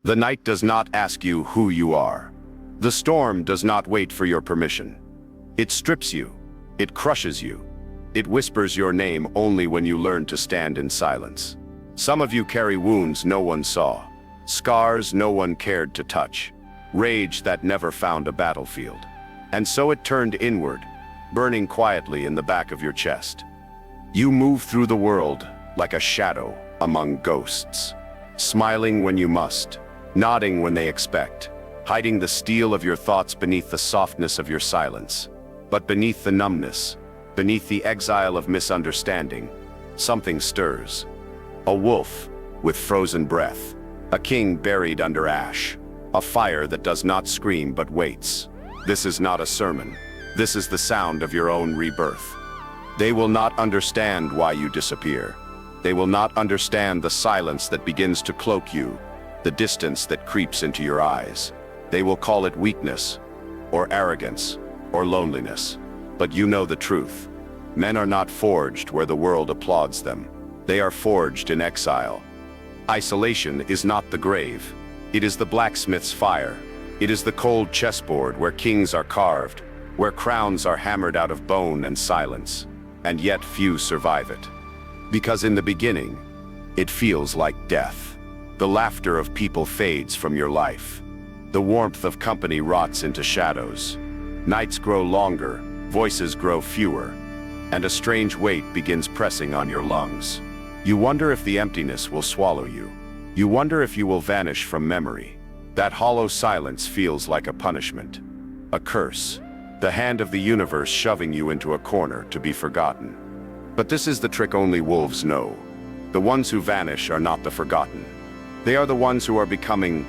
The night does not ask you who you are. The storm does not wait for your permission. It strips you. It crushes you. It whispers your name only when you learn to stand in silence. Some of you carry wounds no one saw, scars no one cared to touch, rage that never found a battlefield. And so it turned inward, burning quietly in the back of your chest. You move through the world like a shadow among ghosts, smiling when you must, nodding when they expect, hiding the steel of your thoughts beneath the softness of your silence. But beneath the numbness, beneath the exile of misunderstanding, something stirs. A wolf with frozen breath, a king buried under ash, a fire that does not scream but waits. This is not a sermon. This is the sound of your own rebirth. They will not understand why you disappear. They will not understand the silence that begins to cloak you, the distance that creeps into your eyes. They will call it weakness, or arrogance, or loneliness. But you know the truth. Men are not forged where the world applauds them. They are forged in exile. Isolation is not the grave. It is the blacksmith's fire. It is the cold chessboard where kings are carved, where crowns are hammered out of bone and silence. And yet few survive it. Because in the beginning, it feels like death. The laughter of people fades from your life. The warmth of company rots into shadows. Nights grow longer, voices grow fewer, and a strange weight begins pressing on your lungs. You wonder if the emptiness will swallow you. You wonder if you will vanish from memory. That hollow silence feels like a punishment, a curse, the hand of the universe shoving you into a corner to be forgotten. But this is the trick only wolves know. The ones who vanish are not the forgotten. They are the ones who are becoming.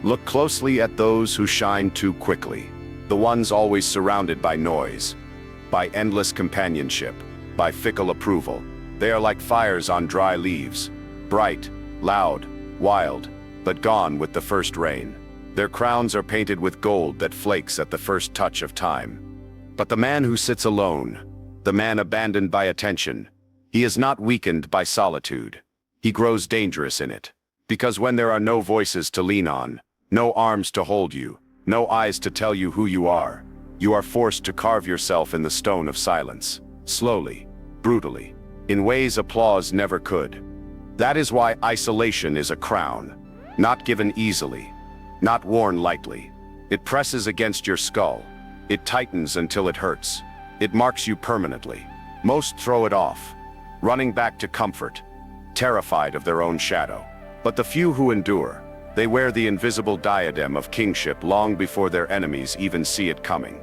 Look closely at those who shine too quickly. The ones always surrounded by noise, by endless companionship, by fickle approval. They are like fires on dry leaves, bright, loud, wild, but gone with the first rain. Their crowns are painted with gold that flakes at the first touch of time. But the man who sits alone, the man abandoned by attention, he is not weakened by solitude. He grows dangerous in it. Because when there are no voices to lean on, no arms to hold you, no eyes to tell you who you are forced to carve yourself in the stone of silence, slowly, brutally, in ways applause never could. That is why isolation is a crown, not given easily, not worn lightly. It presses against your skull. It tightens until it hurts. It marks you permanently. Most throw it off, running back to comfort, terrified of their own shadow. But the few who endure, they wear the invisible diadem of kingship long before their enemies even see it coming.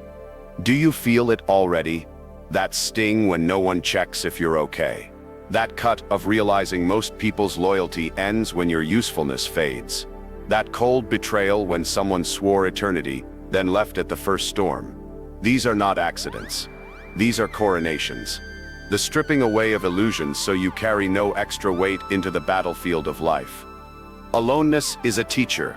Do you feel it already? That sting when no one checks if you're okay. That cut of realizing most people's loyalty ends when your usefulness fades. That cold betrayal when someone swore eternity, then left at the first storm. These are not accidents. These are coronations. The stripping away of illusions so you carry no extra weight into the battlefield of life. Aloneness is a teacher.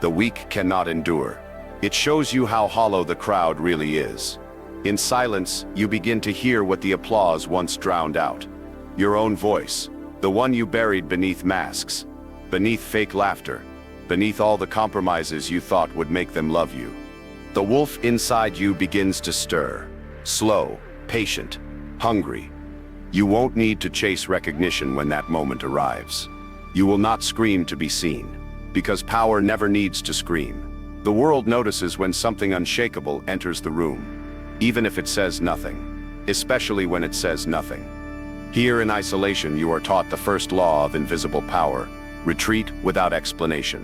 The weak cannot endure. It shows you how hollow the crowd really is. In silence, you begin to hear what the applause once drowned out. Your own voice, the one you buried beneath masks, beneath fake laughter, beneath all the compromises you thought would make them love you. The wolf inside you begins to stir, slow, patient, hungry. You won't need to chase recognition when that moment arrives. You will not scream to be seen, because power never needs to scream. The world notices when something unshakable enters the room, even if it says nothing, especially when it says nothing. Here in isolation, you are taught the first law of invisible power: retreat without explanation.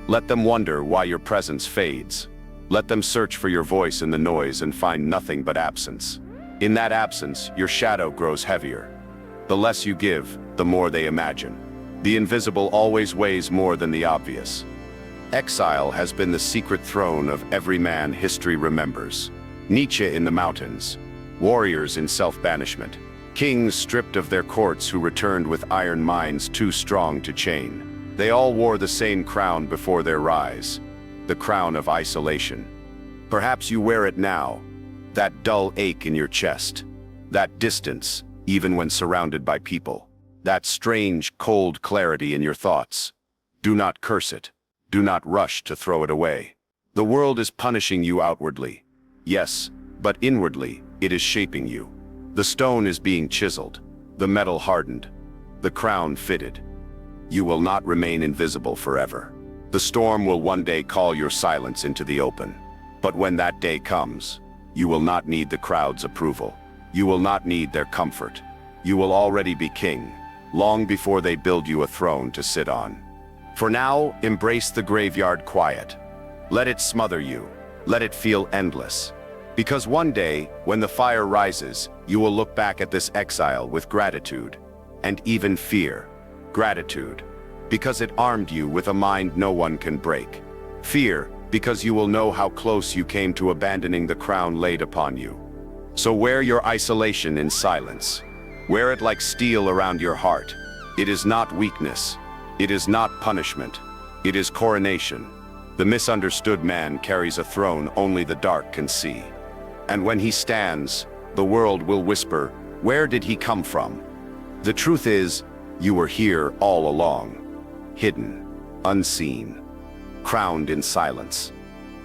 Let them wonder why your presence fades. Let them search for your voice in the noise and find nothing but absence. In that absence, your shadow grows heavier. The less you give, the more they imagine. The invisible always weighs more than the obvious. Exile has been the secret throne of every man history remembers. Nietzsche in the mountains, warriors in self-banishment, kings stripped of their courts who returned with iron minds too strong to chain. They all wore the same crown before their rise, the crown of isolation. Perhaps you wear it now, that dull ache in your chest, that distance, even when surrounded by people, that strange, cold clarity in your thoughts. Do not curse it. Do not rush to throw it away. The world is punishing you outwardly. Yes, but inwardly, it is shaping you. The stone is being chiseled, the metal hardened, the crown fitted. You will not remain invisible forever. The storm will one day call your silence into the open. But when that day comes, you will not need the crowd's approval. You will not need their comfort. You will already be king, long before they build you a throne to sit on. For now, embrace the graveyard quiet. Let it smother you. Let it feel endless. Because one day, when the fire rises, you will look back at this exile with gratitude, and even fear. Gratitude, because it armed you with a mind no one can break. Fear, because you will know how close you came to abandoning the crown laid upon you. So wear your isolation in silence. Wear it like steel around your heart. It is not weakness. It is not punishment. It is coronation. The misunderstood man carries a throne only the dark can see. And when he stands, the world will whisper, "Where did he come from?" The truth is, you were here all along. Hidden, unseen, crowned in silence.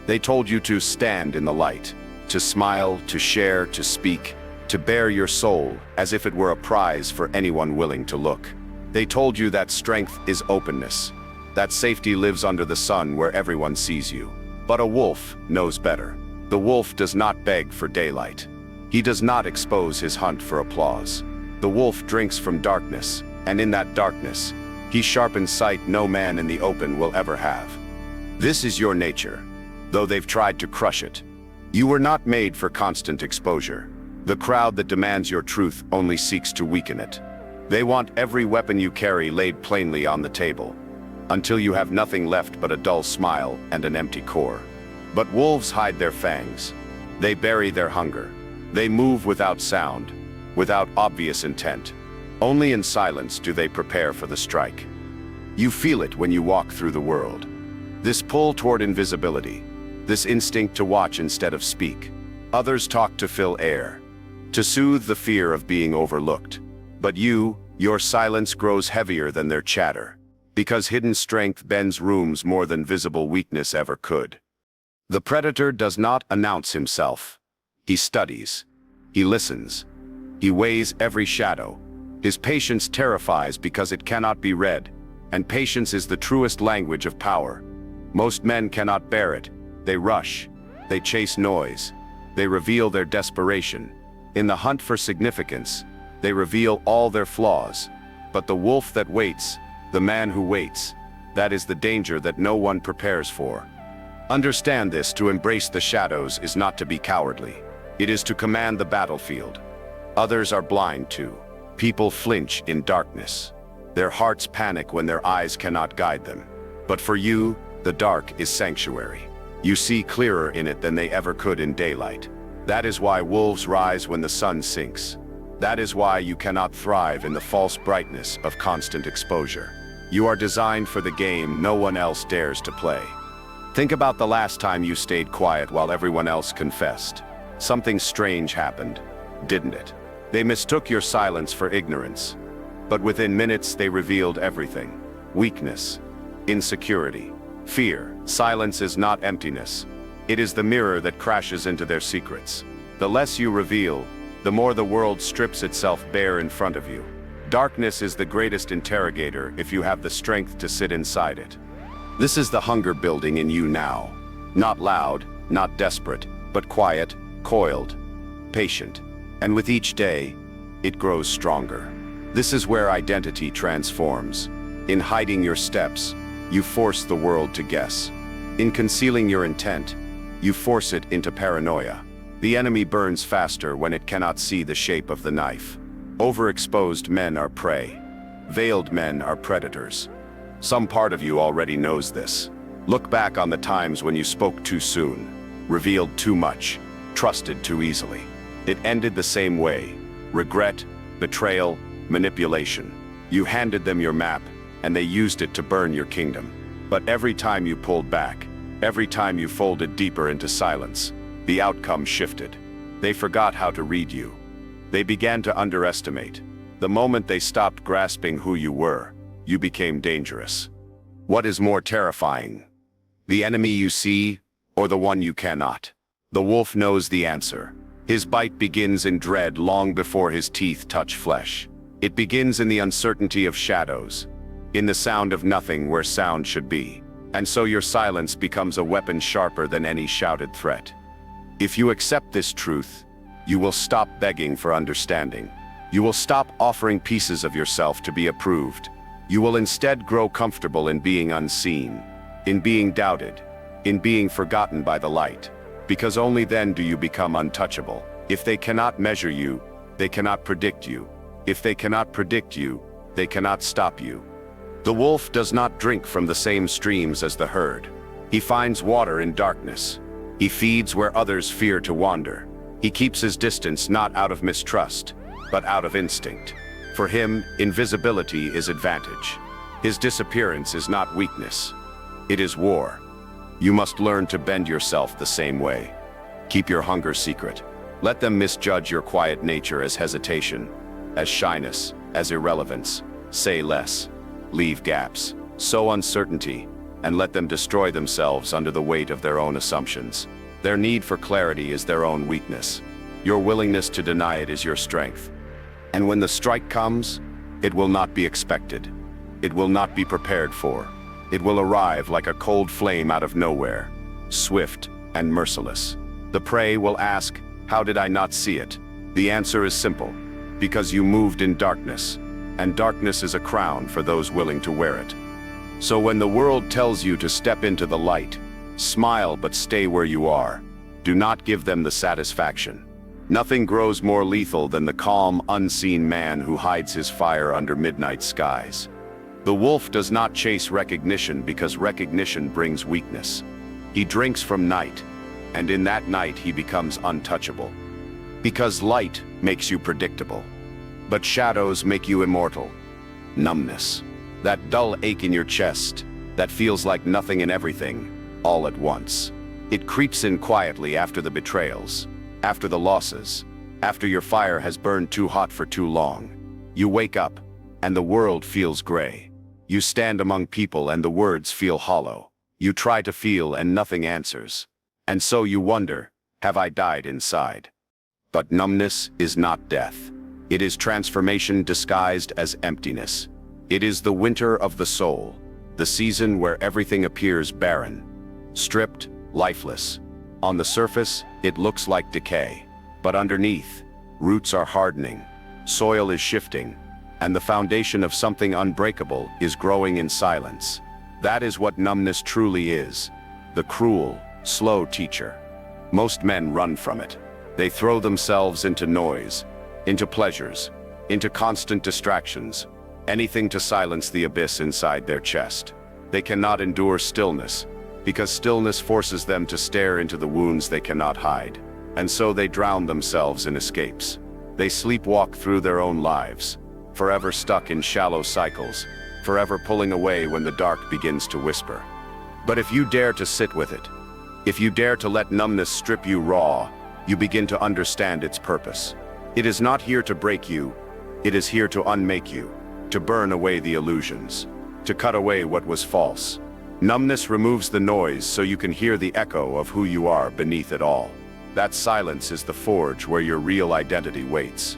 They told you to stand in the light, to smile, to share, to speak, to bare your soul as if it were a prize for anyone willing to look. They told you that strength is openness, that safety lives under the sun where everyone sees you. But a wolf knows better. The wolf does not beg for daylight. He does not expose his hunt for applause. The wolf drinks from darkness, and in that darkness, he sharpens sight no man in the open will ever have. This is your nature, though they've tried to crush it. You were not made for constant exposure. The crowd that demands your truth only seeks to weaken it. They want every weapon you carry laid plainly on the table, until you have nothing left but a dull smile and an empty core. But wolves hide their fangs. They bury their hunger. They move without sound, without obvious intent. Only in silence do they prepare for the strike. You feel it when you walk through the world. This pull toward invisibility, this instinct to watch instead of speak. Others talk to fill air, to soothe the fear of being overlooked. But your silence grows heavier than their chatter, because hidden strength bends rooms more than visible weakness ever could. The predator does not announce himself. He studies. He listens. He weighs every shadow. His patience terrifies because it cannot be read, and patience is the truest language of power. Most men cannot bear it. They rush. They chase noise. They reveal their desperation. In the hunt for significance, they reveal all their flaws. But the wolf that waits, the man who waits, that is the danger that no one prepares for. Understand this: to embrace the shadows is not to be cowardly. It is to command the battlefield. Others are blind too. People flinch in darkness. Their hearts panic when their eyes cannot guide them. But for you, the dark is sanctuary. You see clearer in it than they ever could in daylight. That is why wolves rise when the sun sinks. That is why you cannot thrive in the false brightness of constant exposure. You are designed for the game no one else dares to play. Think about the last time you stayed quiet while everyone else confessed. Something strange happened, didn't it? They mistook your silence for ignorance. But within minutes they revealed everything. Weakness, insecurity, fear. Silence is not emptiness. It is the mirror that crashes into their secrets. The less you reveal, the more the world strips itself bare in front of you. Darkness is the greatest interrogator if you have the strength to sit inside it. This is the hunger building in you now. Not loud, not desperate, but quiet, coiled, patient. And with each day, it grows stronger. This is where identity transforms. In hiding your steps, you force the world to guess. In concealing your intent, you force it into paranoia. The enemy burns faster when it cannot see the shape of the knife. Overexposed men are prey. Veiled men are predators. Some part of you already knows this. Look back on the times when you spoke too soon, revealed too much, trusted too easily. It ended the same way. Regret, betrayal, manipulation. You handed them your map, and they used it to burn your kingdom. But every time you pulled back, every time you folded deeper into silence, the outcome shifted. They forgot how to read you. They began to underestimate. The moment they stopped grasping who you were, you became dangerous. What is more terrifying, The enemy you see, or the one you cannot? The wolf knows the answer. His bite begins in dread long before his teeth touch flesh. It begins in the uncertainty of shadows, in the sound of nothing where sound should be. And so your silence becomes a weapon sharper than any shouted threat. If you accept this truth, you will stop begging for understanding. You will stop offering pieces of yourself to be approved. You will instead grow comfortable in being unseen, in being doubted, in being forgotten by the light. Because only then do you become untouchable. If they cannot measure you, they cannot predict you. If they cannot predict you, they cannot stop you. The wolf does not drink from the same streams as the herd. He finds water in darkness. He feeds where others fear to wander. He keeps his distance not out of mistrust, but out of instinct. For him, invisibility is advantage. His disappearance is not weakness. It is war. You must learn to bend yourself the same way. Keep your hunger secret. Let them misjudge your quiet nature as hesitation, as shyness, as irrelevance. Say less. Leave gaps. Sow uncertainty, and let them destroy themselves under the weight of their own assumptions. Their need for clarity is their own weakness. Your willingness to deny it is your strength. And when the strike comes, it will not be expected. It will not be prepared for. It will arrive like a cold flame out of nowhere, swift and merciless. The prey will ask, "How did I not see it?" The answer is simple: because you moved in darkness, and darkness is a crown for those willing to wear it. So when the world tells you to step into the light, smile but stay where you are. Do not give them the satisfaction. Nothing grows more lethal than the calm, unseen man who hides his fire under midnight skies. The wolf does not chase recognition because recognition brings weakness. He drinks from night, and in that night he becomes untouchable. Because light makes you predictable, but shadows make you immortal. Numbness, that dull ache in your chest, that feels like nothing and everything, all at once. It creeps in quietly after the betrayals, after the losses, after your fire has burned too hot for too long. You wake up, and the world feels gray. You stand among people and the words feel hollow. You try to feel and nothing answers. And so you wonder, have I died inside? But numbness is not death. It is transformation disguised as emptiness. It is the winter of the soul, the season where everything appears barren, stripped, lifeless. On the surface, it looks like decay. But underneath, roots are hardening, soil is shifting, and the foundation of something unbreakable is growing in silence. That is what numbness truly is, the cruel, slow teacher. Most men run from it. They throw themselves into noise, into pleasures, into constant distractions, anything to silence the abyss inside their chest. They cannot endure stillness, because stillness forces them to stare into the wounds they cannot hide. And so they drown themselves in escapes. They sleepwalk through their own lives, forever stuck in shallow cycles, forever pulling away when the dark begins to whisper. But if you dare to sit with it, if you dare to let numbness strip you raw, you begin to understand its purpose. It is not here to break you, it is here to unmake you, to burn away the illusions, to cut away what was false. Numbness removes the noise so you can hear the echo of who you are beneath it all. That silence is the forge where your real identity waits.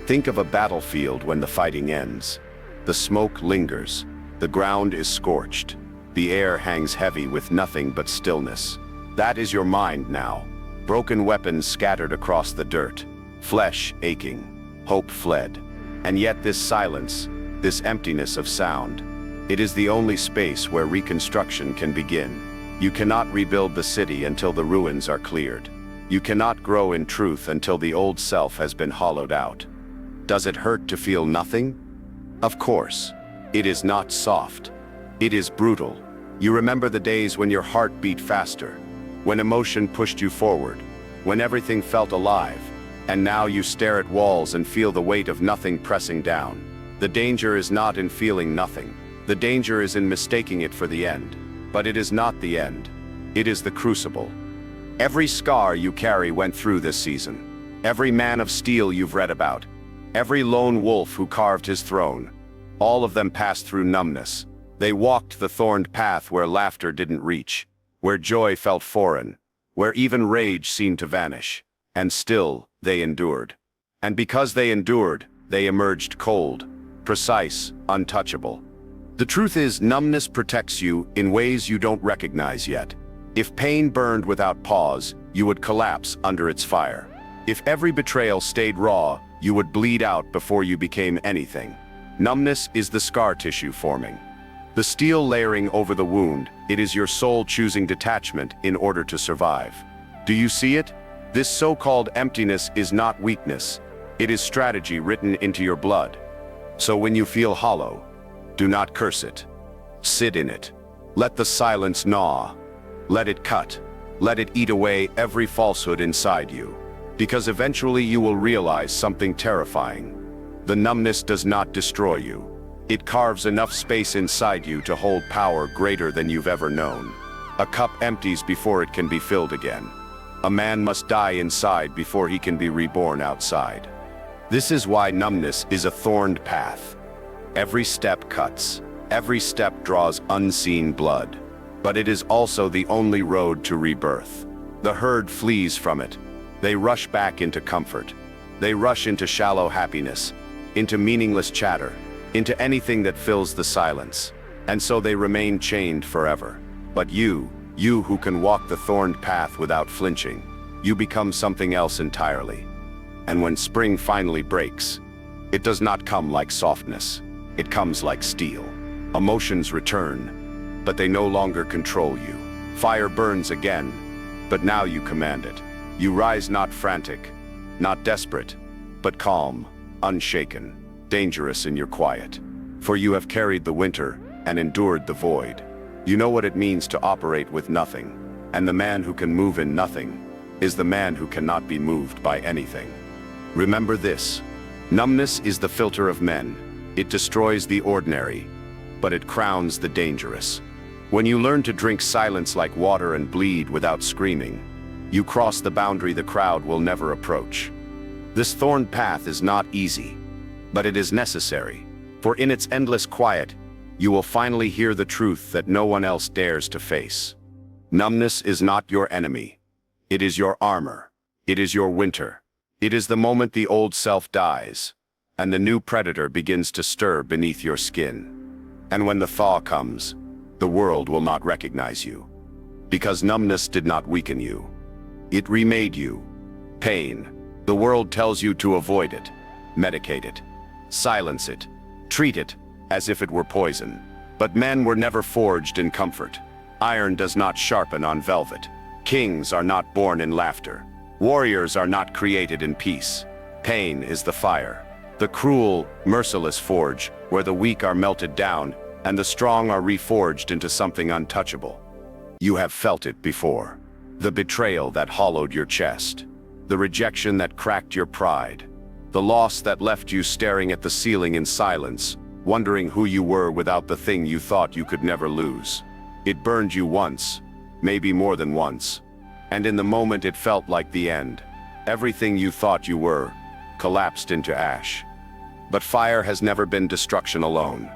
Think of a battlefield when the fighting ends. The smoke lingers, the ground is scorched, the air hangs heavy with nothing but stillness. That is your mind now. Broken weapons scattered across the dirt, flesh aching, hope fled. And yet this silence, this emptiness of sound, it is the only space where reconstruction can begin. You cannot rebuild the city until the ruins are cleared. You cannot grow in truth until the old self has been hollowed out. Does it hurt to feel nothing? Of course. It is not soft. It is brutal. You remember the days when your heart beat faster, when emotion pushed you forward, when everything felt alive, and now you stare at walls and feel the weight of nothing pressing down. The danger is not in feeling nothing. The danger is in mistaking it for the end. But it is not the end. It is the crucible. Every scar you carry went through this season. Every man of steel you've read about. Every lone wolf who carved his throne. All of them passed through numbness. They walked the thorned path where laughter didn't reach. where joy felt foreign, where even rage seemed to vanish. And still, they endured. And because they endured, they emerged cold, precise, untouchable. The truth is, numbness protects you in ways you don't recognize yet. If pain burned without pause, you would collapse under its fire. If every betrayal stayed raw, you would bleed out before you became anything. Numbness is the scar tissue forming. The steel layering over the wound, it is your soul choosing detachment in order to survive. Do you see it? This so-called emptiness is not weakness. It is strategy written into your blood. So when you feel hollow, do not curse it. Sit in it. Let the silence gnaw. Let it cut. Let it eat away every falsehood inside you. Because eventually you will realize something terrifying. The numbness does not destroy you. It carves enough space inside you to hold power greater than you've ever known. A cup empties before it can be filled again. A man must die inside before he can be reborn outside. This is why numbness is a thorned path. Every step cuts. Every step draws unseen blood. But it is also the only road to rebirth. The herd flees from it. They rush back into comfort. They rush into shallow happiness, into meaningless chatter, into anything that fills the silence. And so they remain chained forever. But you who can walk the thorned path without flinching, you become something else entirely. And when spring finally breaks, it does not come like softness. It comes like steel. Emotions return, but they no longer control you. Fire burns again, but now you command it. You rise not frantic, not desperate, but calm, unshaken, dangerous in your quiet. For you have carried the winter and endured the void. You know what it means to operate with nothing, and the man who can move in nothing is the man who cannot be moved by anything. Remember this: numbness is the filter of men. It destroys the ordinary, but it crowns the dangerous. When you learn to drink silence like water and bleed without screaming, you cross the boundary the crowd will never approach. This thorned path is not easy, but it is necessary, for in its endless quiet, you will finally hear the truth that no one else dares to face. Numbness is not your enemy. It is your armor. It is your winter. It is the moment the old self dies, and the new predator begins to stir beneath your skin. And when the thaw comes, the world will not recognize you. Because numbness did not weaken you. It remade you. Pain. The world tells you to avoid it, medicate it, silence it, treat it as if it were poison. But men were never forged in comfort. Iron does not sharpen on velvet. Kings are not born in laughter. Warriors are not created in peace. Pain is the fire. The cruel, merciless forge, where the weak are melted down and the strong are reforged into something untouchable. You have felt it before. The betrayal that hollowed your chest. The rejection that cracked your pride. The loss that left you staring at the ceiling in silence, wondering who you were without the thing you thought you could never lose. It burned you once, maybe more than once. And in the moment it felt like the end. Everything you thought you were collapsed into ash. But fire has never been destruction alone.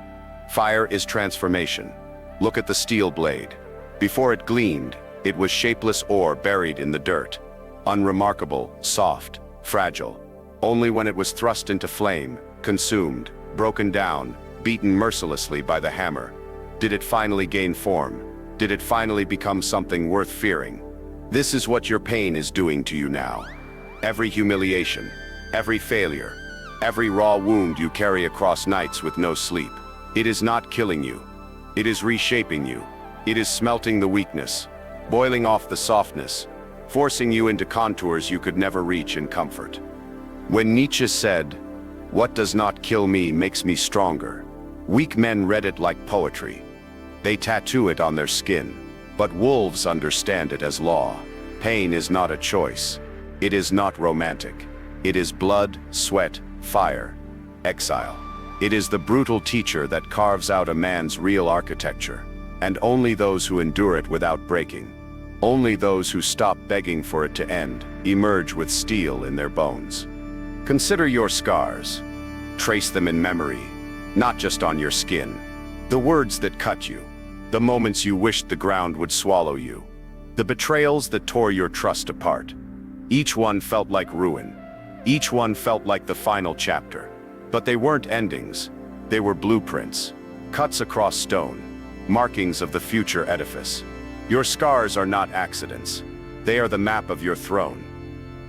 Fire is transformation. Look at the steel blade. Before it gleamed, it was shapeless ore buried in the dirt. Unremarkable, soft, fragile. Only when it was thrust into flame, consumed, broken down, beaten mercilessly by the hammer, did it finally gain form. Did it finally become something worth fearing. This is what your pain is doing to you now. Every humiliation, every failure, every raw wound you carry across nights with no sleep. It is not killing you. It is reshaping you. It is smelting the weakness, boiling off the softness, forcing you into contours you could never reach in comfort. When Nietzsche said, "What does not kill me makes me stronger," weak men read it like poetry. They tattoo it on their skin. But wolves understand it as law. Pain is not a choice. It is not romantic. It is blood, sweat, fire, exile. It is the brutal teacher that carves out a man's real architecture. And only those who endure it without breaking, only those who stop begging for it to end, emerge with steel in their bones. Consider your scars. Trace them in memory, not just on your skin. The words that cut you. The moments you wished the ground would swallow you. The betrayals that tore your trust apart. Each one felt like ruin. Each one felt like the final chapter. But they weren't endings. They were blueprints, cuts across stone, markings of the future edifice. Your scars are not accidents. They are the map of your throne.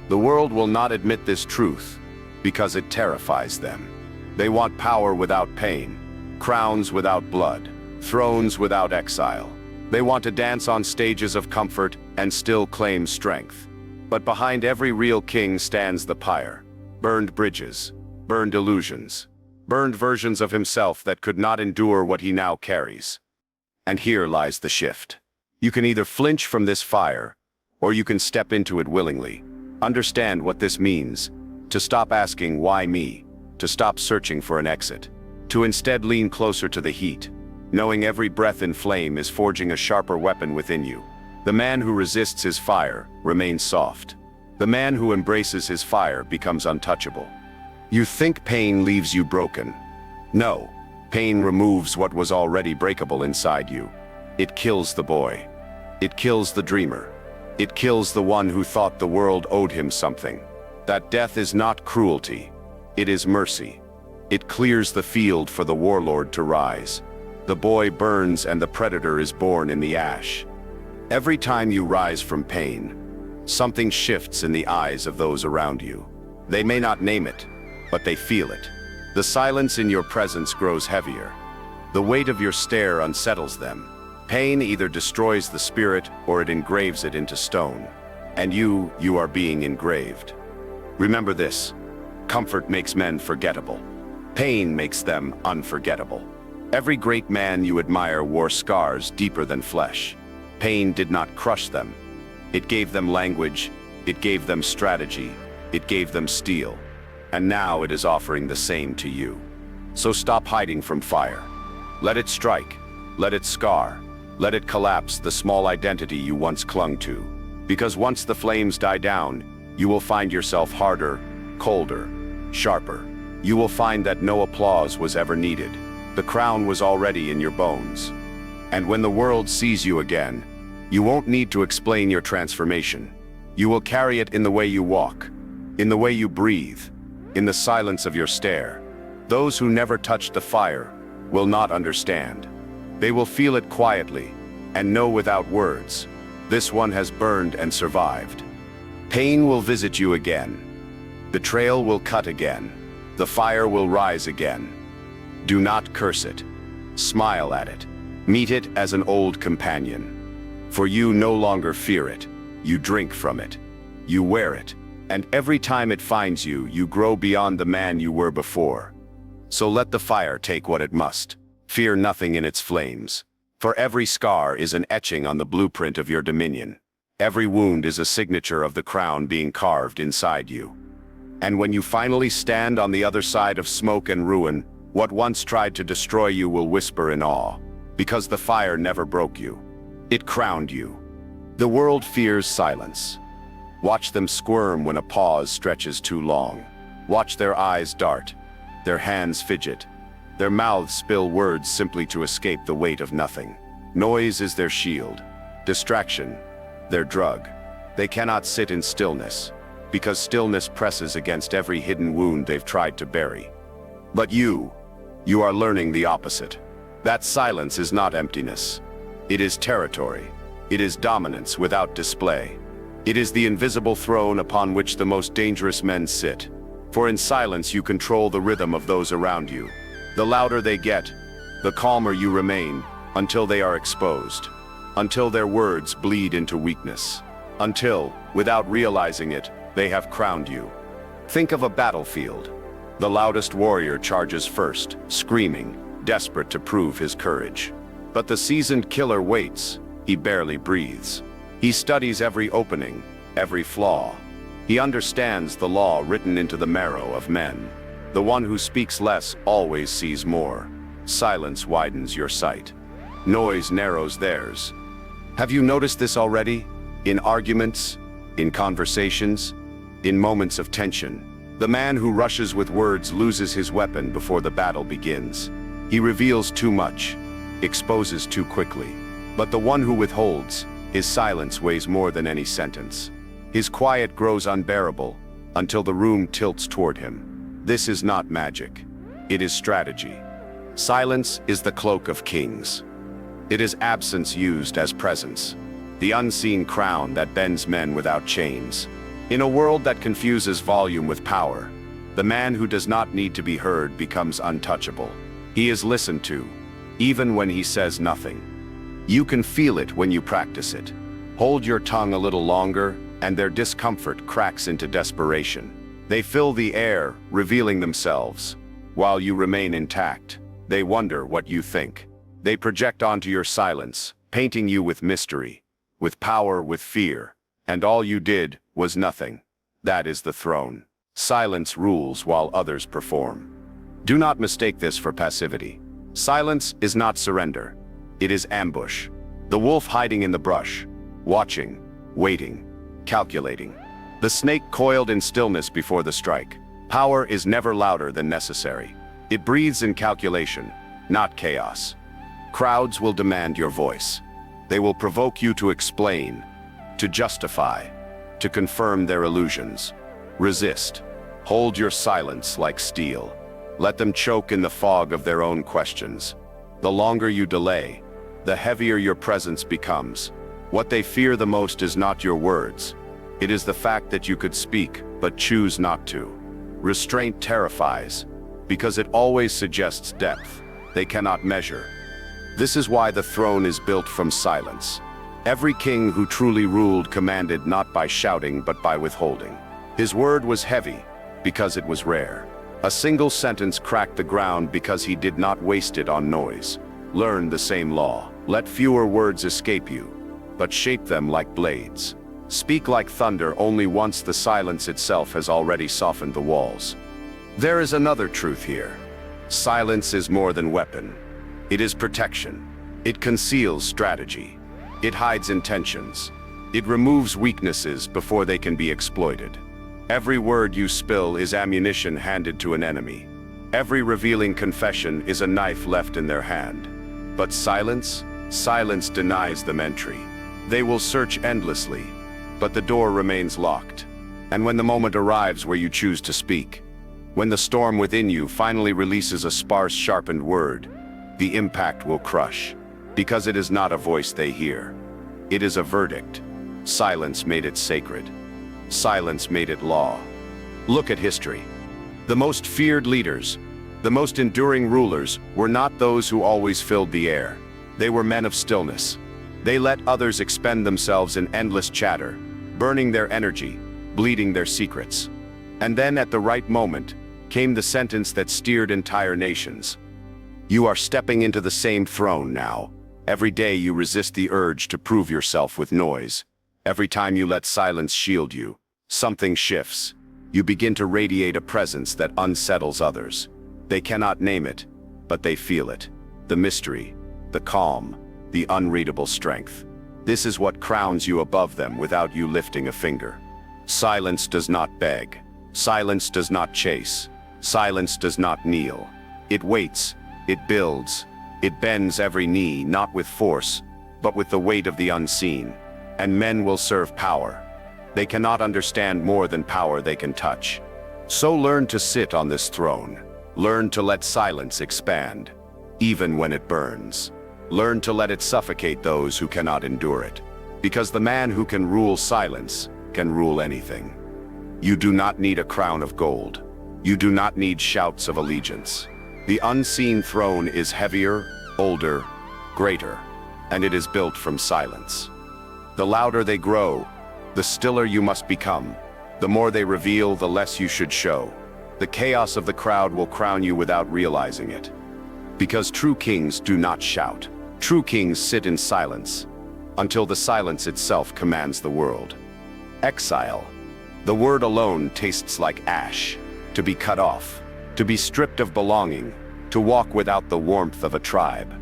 The world will not admit this truth because it terrifies them. They want power without pain, crowns without blood, thrones without exile. They want to dance on stages of comfort and still claim strength. But behind every real king stands the pyre. Burned bridges, burned illusions, burned versions of himself that could not endure what he now carries. And here lies the shift. You can either flinch from this fire, or you can step into it willingly. Understand what this means. To stop asking, why me? To stop searching for an exit. To instead lean closer to the heat, knowing every breath in flame is forging a sharper weapon within you. The man who resists his fire remains soft. The man who embraces his fire becomes untouchable. You think pain leaves you broken. No, pain removes what was already breakable inside you. It kills the boy. It kills the dreamer. It kills the one who thought the world owed him something. That death is not cruelty. It is mercy. It clears the field for the warlord to rise. The boy burns and the predator is born in the ash. Every time you rise from pain, something shifts in the eyes of those around you. They may not name it, but they feel it. The silence in your presence grows heavier. The weight of your stare unsettles them. Pain either destroys the spirit or it engraves it into stone. And you are being engraved. Remember this: comfort makes men forgettable. Pain makes them unforgettable. Every great man you admire wore scars deeper than flesh. Pain did not crush them. It gave them language, it gave them strategy, it gave them steel. And now it is offering the same to you. So stop hiding from fire. Let it strike, let it scar, let it collapse the small identity you once clung to. Because once the flames die down, you will find yourself harder, colder, sharper. You will find that no applause was ever needed. The crown was already in your bones. And when the world sees you again, you won't need to explain your transformation. You will carry it in the way you walk, in the way you breathe, in the silence of your stare. Those who never touched the fire will not understand. They will feel it quietly and know without words, this one has burned and survived. Pain will visit you again. Betrayal will cut again. The fire will rise again. Do not curse it. Smile at it. Meet it as an old companion. For you no longer fear it. You drink from it. You wear it. And every time it finds you, you grow beyond the man you were before. So let the fire take what it must. Fear nothing in its flames. For every scar is an etching on the blueprint of your dominion. Every wound is a signature of the crown being carved inside you. And when you finally stand on the other side of smoke and ruin, what once tried to destroy you will whisper in awe, because the fire never broke you. It crowned you. The world fears silence. Watch them squirm when a pause stretches too long. Watch their eyes dart, their hands fidget, their mouths spill words simply to escape the weight of nothing. Noise is their shield, distraction, their drug. They cannot sit in stillness, because stillness presses against every hidden wound they've tried to bury. But you are learning the opposite. That silence is not emptiness. It is territory. It is dominance without display. It is the invisible throne upon which the most dangerous men sit. For in silence you control the rhythm of those around you. The louder they get, the calmer you remain, until they are exposed. Until their words bleed into weakness. Until, without realizing it, they have crowned you. Think of a battlefield. The loudest warrior charges first, screaming, desperate to prove his courage. But the seasoned killer waits. He barely breathes. He studies every opening, every flaw. He understands the law written into the marrow of men. The one who speaks less always sees more. Silence widens your sight. Noise narrows theirs. Have you noticed this already? In arguments, in conversations, in moments of tension. The man who rushes with words loses his weapon before the battle begins. He reveals too much, exposes too quickly. But the one who withholds, His silence weighs more than any sentence. His quiet grows unbearable until the room tilts toward him. This is not magic. It is strategy. Silence is the cloak of kings. It is absence used as presence, the unseen crown that bends men without chains. In a world that confuses volume with power, the man who does not need to be heard becomes untouchable. He is listened to, even when he says nothing. You can feel it when you practice it. Hold your tongue a little longer, and their discomfort cracks into desperation. They fill the air, revealing themselves. While you remain intact, they wonder what you think. They project onto your silence, painting you with mystery, with power, with fear. And all you did was nothing. That is the throne. Silence rules while others perform. Do not mistake this for passivity. Silence is not surrender. It is ambush. The wolf hiding in the brush, watching, waiting, calculating. The snake coiled in stillness before the strike. Power is never louder than necessary. It breathes in calculation, not chaos. Crowds will demand your voice. They will provoke you to explain, to justify, to confirm their illusions. Resist. Hold your silence like steel. Let them choke in the fog of their own questions. The longer you delay, the heavier your presence becomes. What they fear the most is not your words. It is the fact that you could speak, but choose not to. Restraint terrifies, because it always suggests depth they cannot measure. This is why the throne is built from silence. Every king who truly ruled commanded not by shouting but by withholding. His word was heavy, because it was rare. A single sentence cracked the ground because he did not waste it on noise. Learn the same law. Let fewer words escape you, but shape them like blades. Speak like thunder only once the silence itself has already softened the walls. There is another truth here. Silence is more than weapon. It is protection. It conceals strategy. It hides intentions. It removes weaknesses before they can be exploited. Every word you spill is ammunition handed to an enemy. Every revealing confession is a knife left in their hand. But silence denies them entry. They will search endlessly, but the door remains locked. And when the moment arrives where you choose to speak, when the storm within you finally releases a sparse, sharpened word, the impact will crush, because it is not a voice they hear. It is a verdict. Silence made it sacred. Silence made it law. Look at history. The most feared leaders, the most enduring rulers, were not those who always filled the air. They were men of stillness. They let others expend themselves in endless chatter, burning their energy, bleeding their secrets. And then at the right moment, came the sentence that steered entire nations. You are stepping into the same throne now. Every day you resist the urge to prove yourself with noise. Every time you let silence shield you, something shifts. You begin to radiate a presence that unsettles others. They cannot name it, but they feel it. The mystery, the calm, the unreadable strength. This is what crowns you above them without you lifting a finger. Silence does not beg. Silence does not chase. Silence does not kneel. It waits, it builds, it bends every knee, not with force, but with the weight of the unseen. And men will serve power. They cannot understand more than power they can touch. So learn to sit on this throne. Learn to let silence expand, even when it burns. Learn to let it suffocate those who cannot endure it. Because the man who can rule silence can rule anything. You do not need a crown of gold. You do not need shouts of allegiance. The unseen throne is heavier, older, greater, and it is built from silence. The louder they grow, the stiller you must become. The more they reveal, the less you should show. The chaos of the crowd will crown you without realizing it. Because true kings do not shout. True kings sit in silence, until the silence itself commands the world. Exile. The word alone tastes like ash. To be cut off, to be stripped of belonging, to walk without the warmth of a tribe,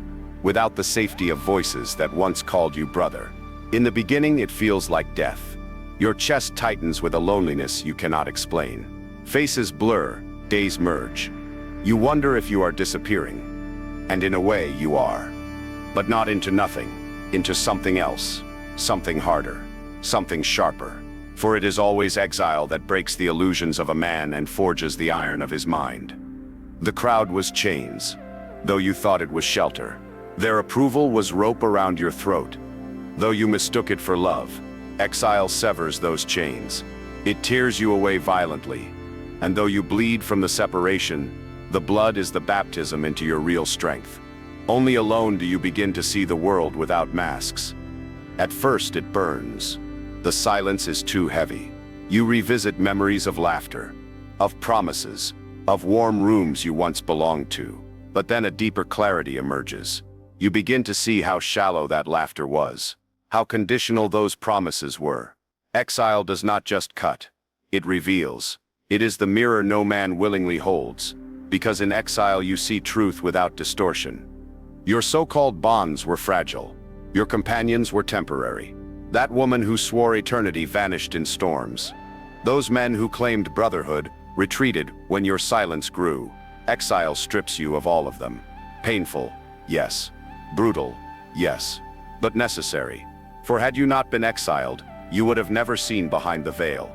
without the safety of voices that once called you brother. In the beginning, it feels like death. Your chest tightens with a loneliness you cannot explain. Faces blur, days merge. You wonder if you are disappearing. And in a way, you are. But not into nothing, into something else. something harder, something sharper. For it is always exile that breaks the illusions of a man and forges the iron of his mind. The crowd was chains, though you thought it was shelter. Their approval was rope around your throat, though you mistook it for love. Exile severs those chains. It tears you away violently, and though you bleed from the separation, the blood is the baptism into your real strength. Only alone do you begin to see the world without masks. At first it burns. The silence is too heavy. You revisit memories of laughter, of promises, of warm rooms you once belonged to. But then a deeper clarity emerges. You begin to see how shallow that laughter was, how conditional those promises were. Exile does not just cut, it reveals. It is the mirror no man willingly holds, because in exile you see truth without distortion. Your so-called bonds were fragile. Your companions were temporary. That woman who swore eternity vanished in storms. Those men who claimed brotherhood retreated when your silence grew. Exile strips you of all of them. Painful, yes. Brutal, yes. But necessary. For had you not been exiled, you would have never seen behind the veil.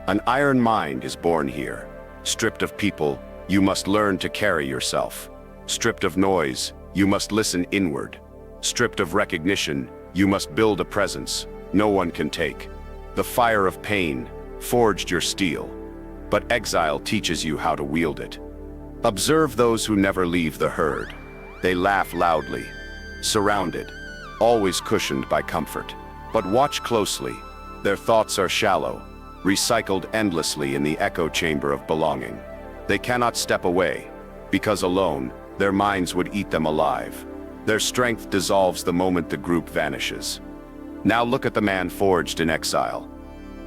An iron mind is born here. Stripped of people, you must learn to carry yourself. Stripped of noise, you must listen inward. Stripped of recognition, you must build a presence no one can take. The fire of pain forged your steel, but exile teaches you how to wield it. Observe those who never leave the herd. They laugh loudly, surrounded, always cushioned by comfort. But watch closely. Their thoughts are shallow, recycled endlessly in the echo chamber of belonging. They cannot step away, because alone, their minds would eat them alive. Their strength dissolves the moment the group vanishes. Now look at the man forged in exile.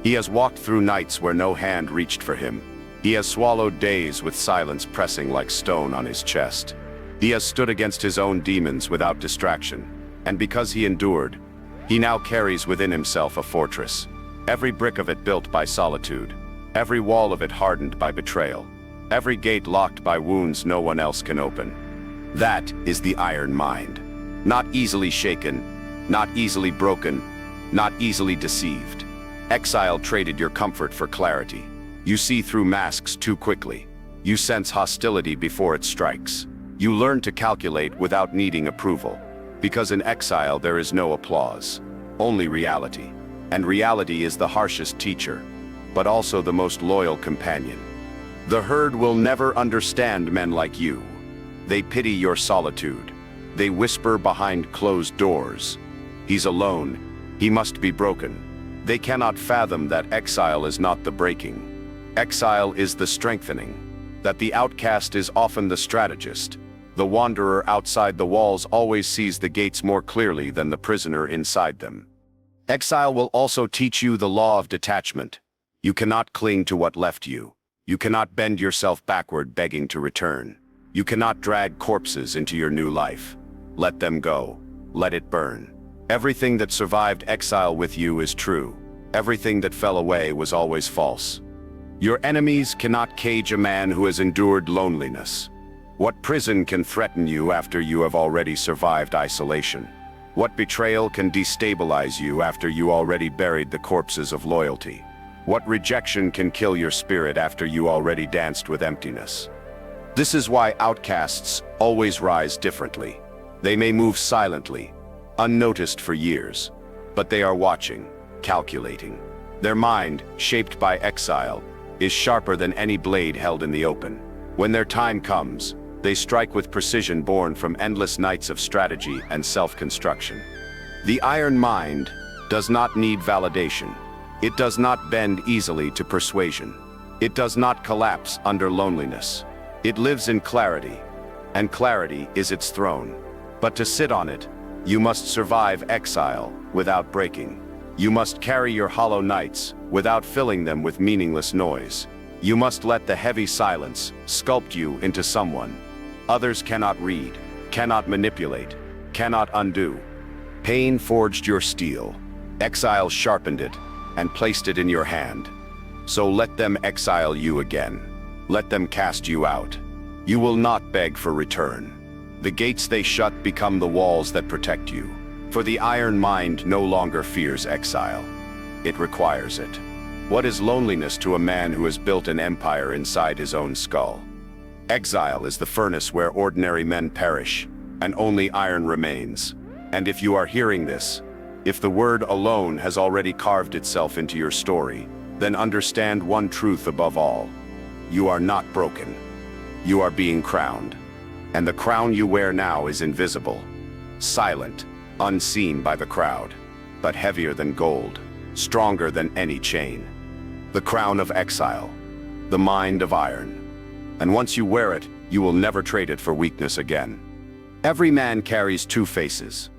He has walked through nights where no hand reached for him. He has swallowed days with silence pressing like stone on his chest. He has stood against his own demons without distraction. And because he endured, he now carries within himself a fortress. Every brick of it built by solitude. Every wall of it hardened by betrayal. Every gate locked by wounds no one else can open. That is the iron mind. Not easily shaken, not easily broken, not easily deceived. Exile traded your comfort for clarity. You see through masks too quickly. You sense hostility before it strikes. You learn to calculate without needing approval. Because in exile there is no applause, only reality. And reality is the harshest teacher, but also the most loyal companion. The herd will never understand men like you. They pity your solitude. They whisper behind closed doors. He's alone. He must be broken. They cannot fathom that exile is not the breaking. Exile is the strengthening. That the outcast is often the strategist. The wanderer outside the walls always sees the gates more clearly than the prisoner inside them. Exile will also teach you the law of detachment. You cannot cling to what left you. You cannot bend yourself backward begging to return. You cannot drag corpses into your new life. Let them go. Let it burn. Everything that survived exile with you is true. Everything that fell away was always false. Your enemies cannot cage a man who has endured loneliness. What prison can threaten you after you have already survived isolation? What betrayal can destabilize you after you already buried the corpses of loyalty? What rejection can kill your spirit after you already danced with emptiness? This is why outcasts always rise differently. They may move silently, unnoticed for years, but they are watching, calculating. Their mind, shaped by exile, is sharper than any blade held in the open. When their time comes, they strike with precision born from endless nights of strategy and self-construction. The iron mind does not need validation. It does not bend easily to persuasion. It does not collapse under loneliness. It lives in clarity, and clarity is its throne. But to sit on it, you must survive exile without breaking. You must carry your hollow nights without filling them with meaningless noise. You must let the heavy silence sculpt you into someone others cannot read, cannot manipulate, cannot undo. Pain forged your steel. Exile sharpened it and placed it in your hand. So let them exile you again. Let them cast you out. You will not beg for return. The gates they shut become the walls that protect you. For the iron mind no longer fears exile. It requires it. What is loneliness to a man who has built an empire inside his own skull? Exile is the furnace where ordinary men perish, and only iron remains. And if you are hearing this, if the word alone has already carved itself into your story, then understand one truth above all. You are not broken. You are being crowned. And the crown you wear now is invisible, silent, unseen by the crowd, but heavier than gold, stronger than any chain. The crown of exile, the mind of iron. And once you wear it, you will never trade it for weakness again. Every man carries two faces,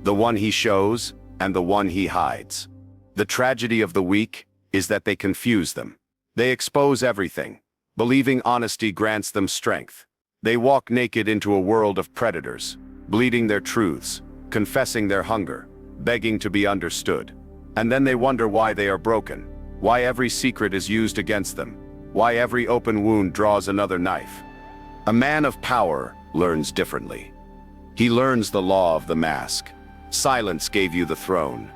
the one he shows and the one he hides. The tragedy of the weak is that they confuse them. They expose everything, believing honesty grants them strength. They walk naked into a world of predators, bleeding their truths, confessing their hunger, begging to be understood. And then they wonder why they are broken, why every secret is used against them, why every open wound draws another knife. A man of power learns differently. He learns the law of the mask. Silence gave you the throne.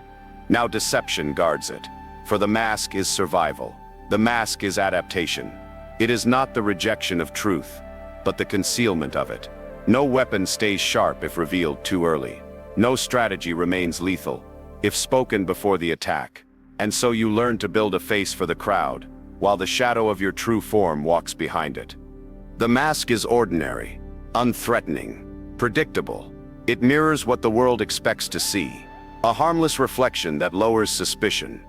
Now deception guards it. For the mask is survival. The mask is adaptation. It is not the rejection of truth, but the concealment of it. No weapon stays sharp if revealed too early. No strategy remains lethal if spoken before the attack. And so you learn to build a face for the crowd, while the shadow of your true form walks behind it. The mask is ordinary, unthreatening, predictable. It mirrors what the world expects to see. A harmless reflection that lowers suspicion,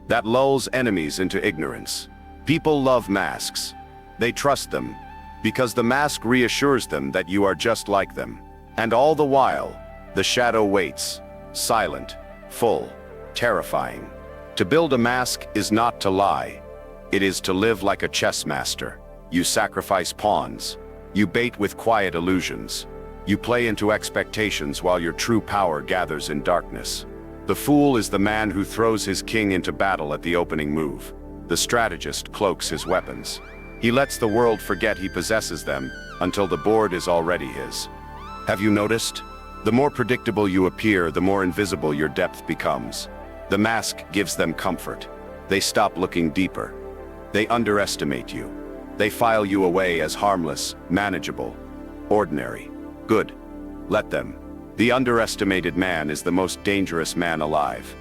that lulls enemies into ignorance. People love masks. They trust them, because the mask reassures them that you are just like them. And all the while, the shadow waits, silent, full, terrifying. To build a mask is not to lie. It is to live like a chess master. You sacrifice pawns. You bait with quiet illusions. You play into expectations while your true power gathers in darkness. The fool is the man who throws his king into battle at the opening move. The strategist cloaks his weapons. He lets the world forget he possesses them until the board is already his. Have you noticed? The more predictable you appear, the more invisible your depth becomes. The mask gives them comfort. They stop looking deeper. They underestimate you. They file you away as harmless, manageable, ordinary. Good. Let them. The underestimated man is the most dangerous man alive.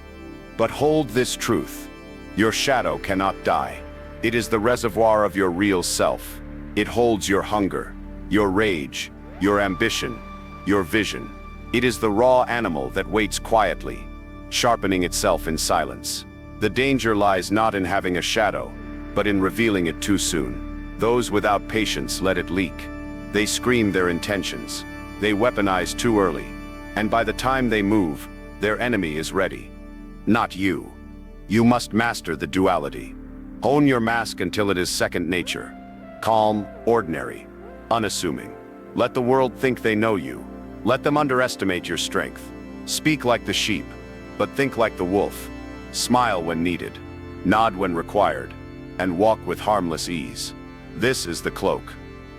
But hold this truth. Your shadow cannot die. It is the reservoir of your real self. It holds your hunger, your rage, your ambition, your vision. It is the raw animal that waits quietly, sharpening itself in silence. The danger lies not in having a shadow, but in revealing it too soon. Those without patience let it leak. They scream their intentions. They weaponize too early. And by the time they move, their enemy is ready. Not you. You must master the duality. Hone your mask until it is second nature. Calm, ordinary, unassuming. Let the world think they know you. Let them underestimate your strength. Speak like the sheep, but think like the wolf. Smile when needed, nod when required, and walk with harmless ease. This is the cloak.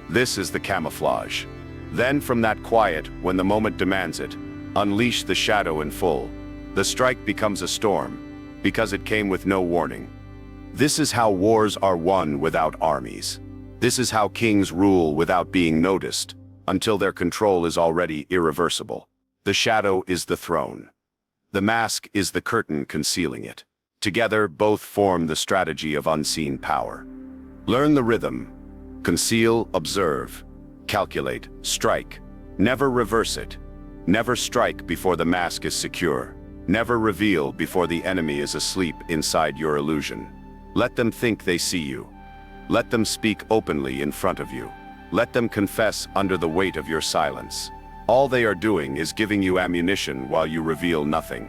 This is the camouflage. Then from that quiet, when the moment demands it, unleash the shadow in full. The strike becomes a storm, because it came with no warning. This is how wars are won without armies. This is how kings rule without being noticed, until their control is already irreversible. The shadow is the throne. The mask is the curtain concealing it. Together, both form the strategy of unseen power. Learn the rhythm. Conceal, observe, calculate, strike. Never reverse it. Never strike before the mask is secure. Never reveal before the enemy is asleep inside your illusion. Let them think they see you. Let them speak openly in front of you. Let them confess under the weight of your silence. All they are doing is giving you ammunition while you reveal nothing.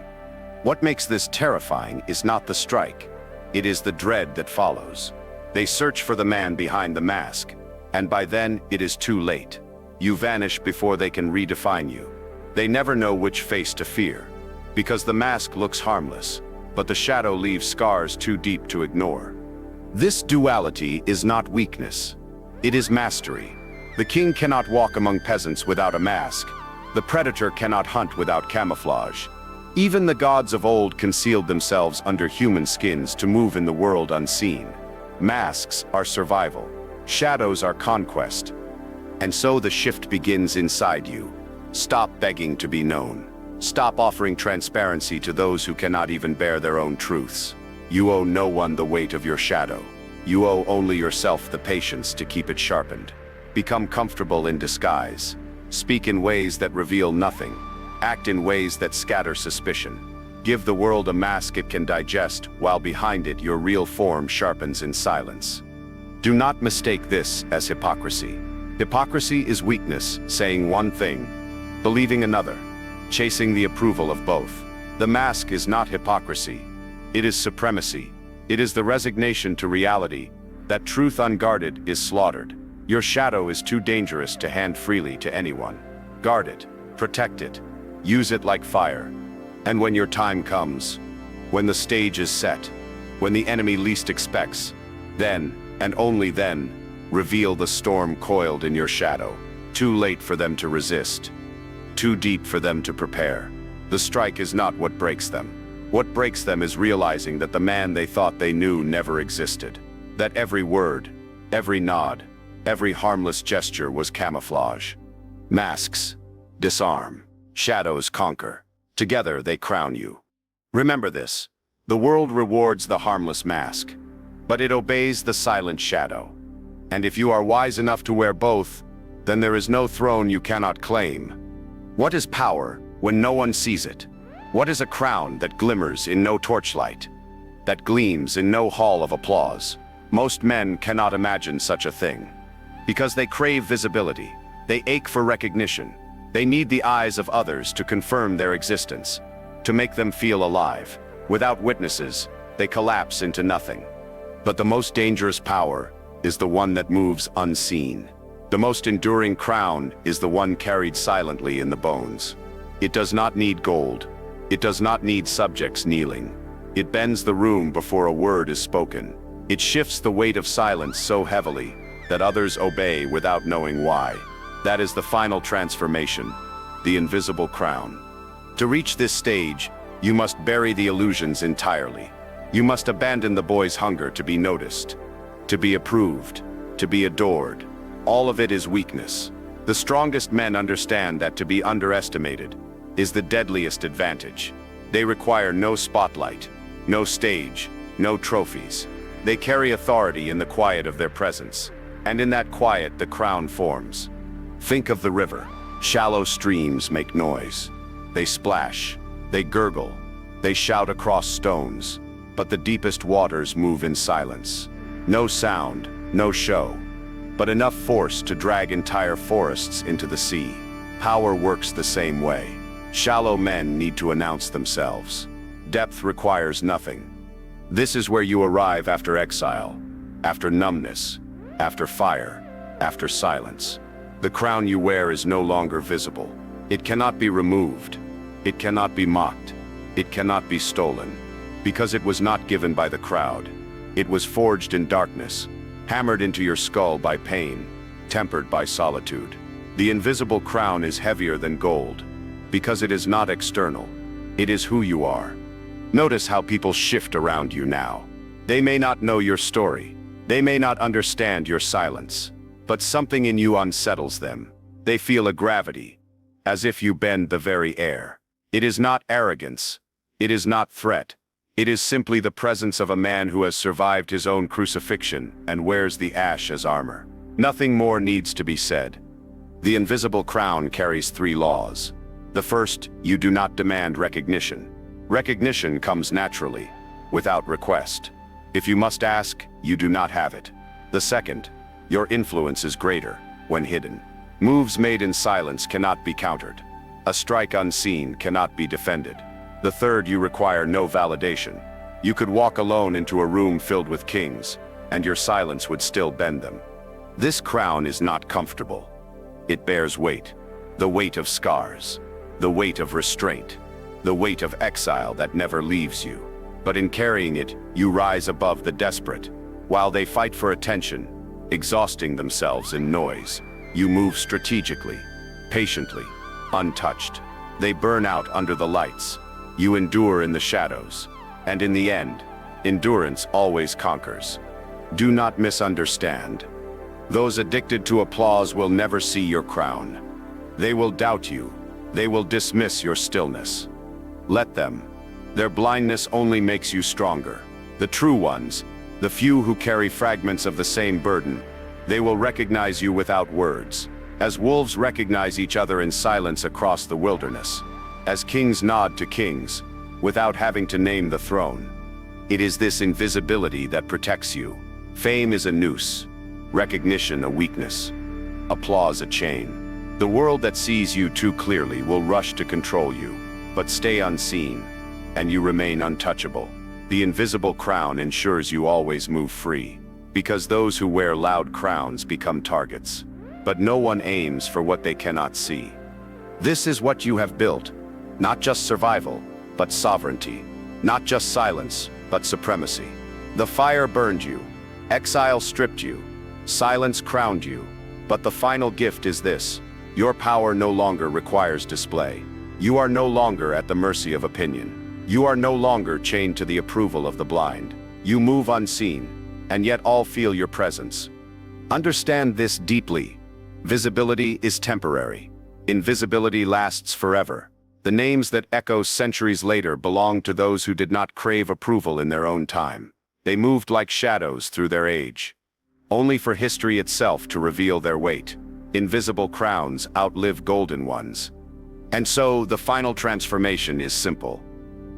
What makes this terrifying is not the strike. It is the dread that follows. They search for the man behind the mask, and by then it is too late. You vanish before they can redefine you. They never know which face to fear, because the mask looks harmless, but the shadow leaves scars too deep to ignore. This duality is not weakness. It is mastery. The king cannot walk among peasants without a mask. The predator cannot hunt without camouflage. Even the gods of old concealed themselves under human skins to move in the world unseen. Masks are survival. Shadows are conquest. And so the shift begins inside you. Stop begging to be known. Stop offering transparency to those who cannot even bear their own truths. You owe no one the weight of your shadow. You owe only yourself the patience to keep it sharpened. Become comfortable in disguise. Speak in ways that reveal nothing. Act in ways that scatter suspicion. Give the world a mask it can digest, while behind it your real form sharpens in silence. Do not mistake this as hypocrisy. Hypocrisy is weakness, saying one thing, believing another, chasing the approval of both. The mask is not hypocrisy. It is supremacy. It is the resignation to reality that truth unguarded is slaughtered. Your shadow is too dangerous to hand freely to anyone. Guard it, protect it, use it like fire. And when your time comes, when the stage is set, when the enemy least expects, then, and only then, reveal the storm coiled in your shadow. Too late for them to resist. Too deep for them to prepare. The strike is not what breaks them. What breaks them is realizing that the man they thought they knew never existed. That every word, every nod, every harmless gesture was camouflage. Masks disarm. Shadows conquer. Together they crown you. Remember this. The world rewards the harmless mask, but it obeys the silent shadow. And if you are wise enough to wear both, then there is no throne you cannot claim. What is power when no one sees it? What is a crown that glimmers in no torchlight, that gleams in no hall of applause? Most men cannot imagine such a thing. Because they crave visibility, they ache for recognition. They need the eyes of others to confirm their existence, to make them feel alive. Without witnesses, they collapse into nothing. But the most dangerous power is the one that moves unseen. The most enduring crown is the one carried silently in the bones. It does not need gold. It does not need subjects kneeling. It bends the room before a word is spoken. It shifts the weight of silence so heavily that others obey without knowing why. That is the final transformation, the invisible crown. To reach this stage, you must bury the illusions entirely. You must abandon the boy's hunger to be noticed, to be approved, to be adored. All of it is weakness. The strongest men understand that to be underestimated is the deadliest advantage. They require no spotlight, no stage, no trophies. They carry authority in the quiet of their presence, and in that quiet the crown forms. Think of the river. Shallow streams make noise. They splash, they gurgle, they shout across stones, but the deepest waters move in silence. No sound, no show, but enough force to drag entire forests into the sea. Power works the same way. Shallow men need to announce themselves. Depth requires nothing. This is where you arrive after exile, after numbness, after fire, after silence. The crown you wear is no longer visible. It cannot be removed. It cannot be mocked. It cannot be stolen, because it was not given by the crowd. It was forged in darkness, hammered into your skull by pain, tempered by solitude. The invisible crown is heavier than gold, because it is not external. It is who you are. Notice how people shift around you now. They may not know your story. They may not understand your silence, but something in you unsettles them. They feel a gravity, as if you bend the very air. It is not arrogance. It is not threat. It is simply the presence of a man who has survived his own crucifixion and wears the ash as armor. Nothing more needs to be said. The invisible crown carries 3 laws. The first, you do not demand recognition. Recognition comes naturally, without request. If you must ask, you do not have it. The second, your influence is greater when hidden. Moves made in silence cannot be countered. A strike unseen cannot be defended. The third, you require no validation. You could walk alone into a room filled with kings, and your silence would still bend them. This crown is not comfortable. It bears weight. The weight of scars. The weight of restraint. The weight of exile that never leaves you. But in carrying it, you rise above the desperate. While they fight for attention, exhausting themselves in noise, you move strategically, patiently, untouched. They burn out under the lights. You endure in the shadows. And in the end, endurance always conquers. Do not misunderstand. Those addicted to applause will never see your crown. They will doubt you. They will dismiss your stillness. Let them. Their blindness only makes you stronger. The true ones, the few who carry fragments of the same burden, they will recognize you without words, as wolves recognize each other in silence across the wilderness, as kings nod to kings, without having to name the throne. It is this invisibility that protects you. Fame is a noose, recognition a weakness, applause a chain. The world that sees you too clearly will rush to control you, but stay unseen, and you remain untouchable. The invisible crown ensures you always move free, because those who wear loud crowns become targets. But no one aims for what they cannot see. This is what you have built, not just survival, but sovereignty, not just silence, but supremacy. The fire burned you, exile stripped you, silence crowned you, but the final gift is this: your power no longer requires display. You are no longer at the mercy of opinion. You are no longer chained to the approval of the blind. You move unseen, and yet all feel your presence. Understand this deeply. Visibility is temporary. Invisibility lasts forever. The names that echo centuries later belong to those who did not crave approval in their own time. They moved like shadows through their age, only for history itself to reveal their weight. Invisible crowns outlive golden ones. And so, the final transformation is simple.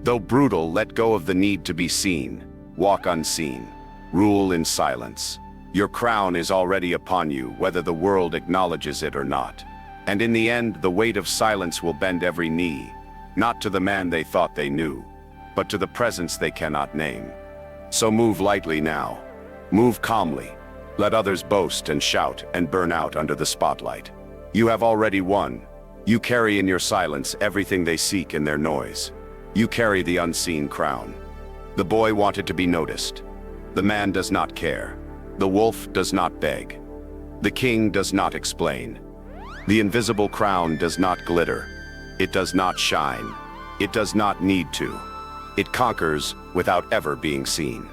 Though brutal, let go of the need to be seen. Walk unseen. Rule in silence. Your crown is already upon you, whether the world acknowledges it or not. And in the end, the weight of silence will bend every knee, not to the man they thought they knew, but to the presence they cannot name. So move lightly now. Move calmly. Let others boast and shout and burn out under the spotlight. You have already won. You carry in your silence everything they seek in their noise. You carry the unseen crown. The boy wanted to be noticed. The man does not care. The wolf does not beg. The king does not explain. The invisible crown does not glitter. It does not shine. It does not need to. It conquers without ever being seen.